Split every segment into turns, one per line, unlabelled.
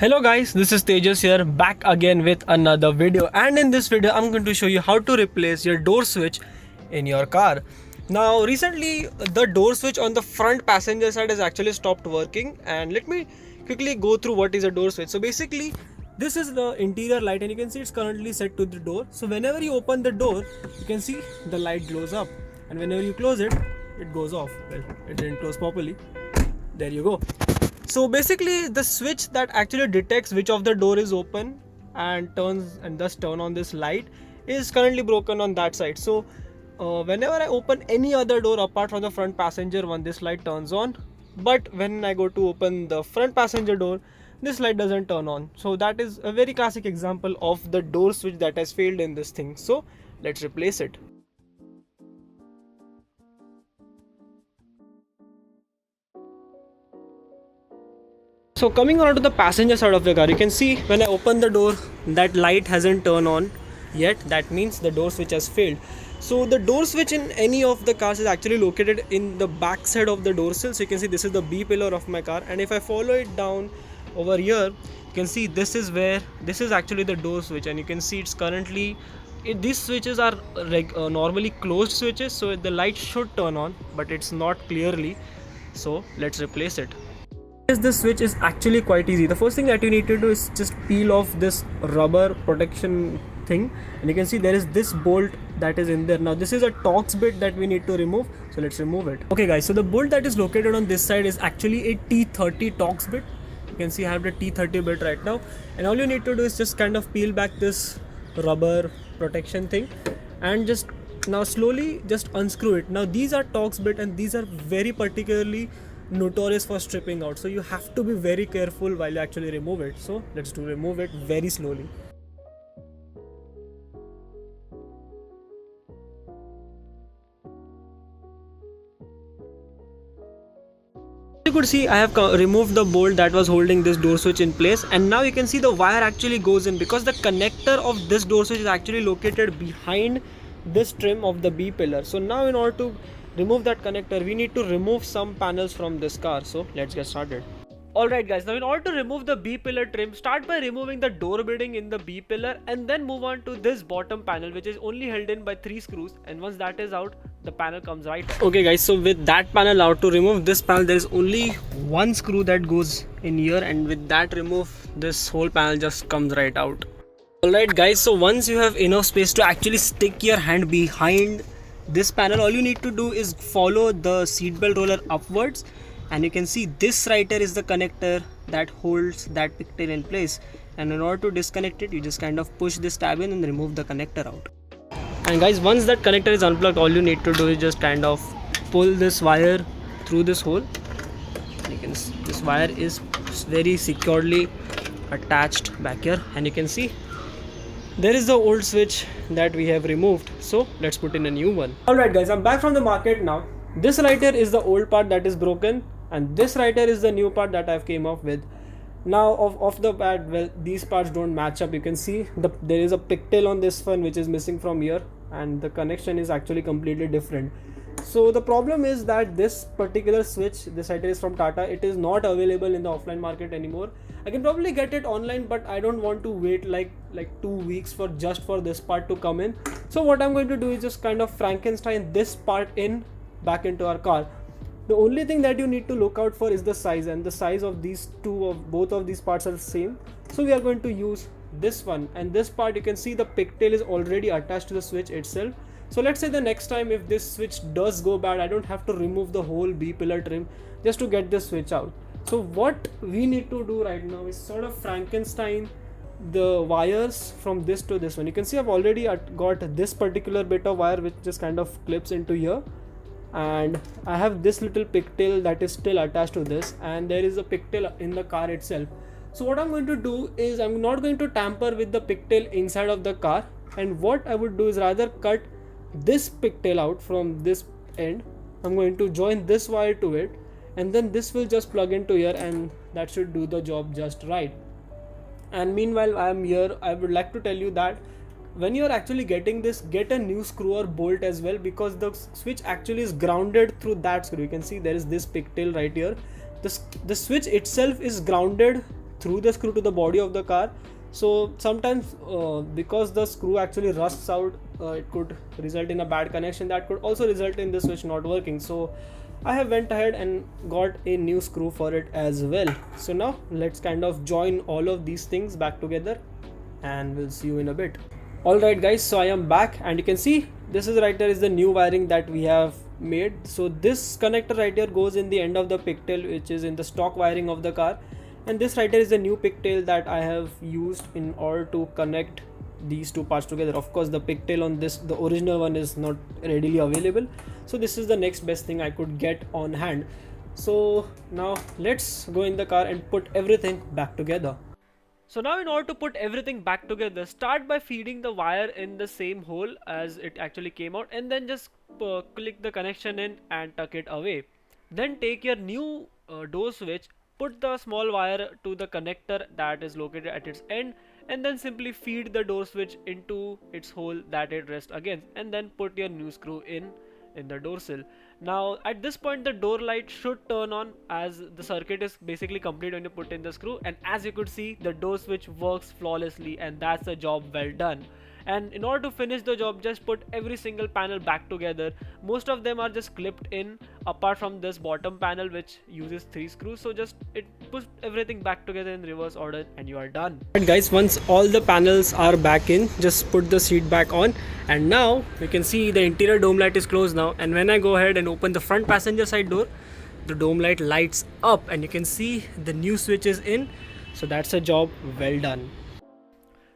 Hello guys, this is Tejas here, back again with another video, and in this video I'm going to show you how to replace your door switch in your car. Now recently the door switch on the front passenger side has actually stopped working, and let me quickly go through what is a door switch. So basically this is the interior light, and you can see it's currently set to the door. So whenever you open the door, you can see the light glows up, and whenever you close it, it goes off. Well, it didn't close properly. There you go. So basically the switch that actually detects which of the door is open and turns and thus turn on this light is currently broken on that side. So whenever I open any other door apart from the front passenger one, this light turns on, but when I go to open the front passenger door, this light doesn't turn on. So that is a very classic example of the door switch that has failed in this thing. So let's replace it. So coming on to the passenger side of the car, you can see when I open the door, that light hasn't turned on yet. That means the door switch has failed. So the door switch in any of the cars is actually located in the back side of the door sill. So you can see this is the B pillar of my car, and if I follow it down over here, you can see this is actually the door switch, and you can see it's currently these switches are normally closed switches, so the light should turn on, but it's not clearly. So let's replace it. This switch is actually quite easy. The first thing that you need to do is just peel off this rubber protection thing, and you can see there is this bolt that is in there. Now this is a Torx bit that we need to remove, so let's remove it. Okay guys, so the bolt that is located on this side is actually a T30 Torx bit. You can see I have the T30 bit right now, and all you need to do is just kind of peel back this rubber protection thing and just now slowly just unscrew it. Now these are Torx bit, and these are very particularly notorious for stripping out, so you have to be very careful while you actually remove it. So let's remove it very slowly. You could see I have removed the bolt that was holding this door switch in place, and now you can see the wire actually goes in, because the connector of this door switch is actually located behind this trim of the B pillar. So now in order to remove that connector, we need to remove some panels from this car. So let's get started. Alright guys, now in order to remove the B pillar trim, start by removing the door bedding in the B pillar, and then move on to this bottom panel, which is only held in by 3 screws, and once that is out, the panel comes right out. Okay guys, so with that panel out, to remove this panel there is only one screw that goes in here, and with that remove, this whole panel just comes right out. Alright guys, so once you have enough space to actually stick your hand behind this panel, all you need to do is follow the seatbelt roller upwards, and you can see this right here is the connector that holds that pigtail in place, and in order to disconnect it, you just kind of push this tab in and remove the connector out. And guys, once that connector is unplugged, all you need to do is just kind of pull this wire through this hole. You can see this wire is very securely attached back here, and you can see there is the old switch that we have removed. So let's put in a new one. Alright guys, I'm back from the market now. This right here is the old part that is broken, and this right here is the new part that I've came up with. Now off the bat, well, these parts don't match up. You can see there is a pigtail on this one which is missing from here, and the connection is actually completely different. So the problem is that this particular switch, this right here, is from Tata. It is not available in the offline market anymore. I can probably get it online, but I don't want to wait like 2 weeks for this part to come in. So what I'm going to do is just kind of Frankenstein this part back into our car. The only thing that you need to look out for is the size, and the size of both of these parts are the same. So we are going to use this one, and this part, you can see the pigtail is already attached to the switch itself. So let's say the next time if this switch does go bad, I don't have to remove the whole B pillar trim just to get this switch out. So what we need to do right now is sort of Frankenstein the wires from this to this one. You can see I've already got this particular bit of wire which just kind of clips into here, and I have this little pigtail that is still attached to this, and there is a pigtail in the car itself. So what I'm going to do is I'm not going to tamper with the pigtail inside of the car, and what I would do is rather cut this pigtail out from this end. I'm going to join this wire to it, and then this will just plug into here, and that should do the job just right. And meanwhile I am here, I would like to tell you that when you are actually getting this, get a new screw or bolt as well, because the switch actually is grounded through that screw. You can see there is this pigtail right here. The switch itself is grounded through the screw to the body of the car. So sometimes because the screw actually rusts out, it could result in a bad connection that could also result in the switch not working. So I have went ahead and got a new screw for it as well. So now let's kind of join all of these things back together and we'll see you in a bit. Alright guys, so I am back and you can see this is right there is the new wiring that we have made. So this connector right here goes in the end of the pigtail, which is in the stock wiring of the car, and this right here is the new pigtail that I have used in order to connect these two parts together. Of course the pigtail on this, the original one, is not readily available, so this is the next best thing I could get on hand. So now let's go in the car and put everything back together. So now in order to put everything back together, start by feeding the wire in the same hole as it actually came out, and then just click the connection in and tuck it away. Then take your new door switch, put the small wire to the connector that is located at its end, and then simply feed the door switch into its hole that it rests against, and then put your new screw in the door sill. Now at this point the door light should turn on, as the circuit is basically complete when you put in the screw, and as you could see the door switch works flawlessly, and that's a job well done. And in order to finish the job, just put every single panel back together. Most of them are just clipped in, apart from this bottom panel which uses 3 screws. So just puts everything back together in reverse order and you are done. Alright guys, once all the panels are back in, just put the seat back on, and now you can see the interior dome light is closed now, and when I go ahead and open the front passenger side door, the dome light lights up and you can see the new switch is in. So that's a job well done.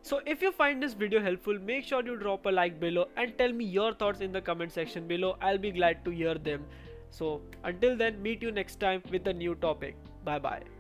So if you find this video helpful, make sure you drop a like below and tell me your thoughts in the comment section below. I'll be glad to hear them. So until then, meet you next time with a new topic. Bye bye.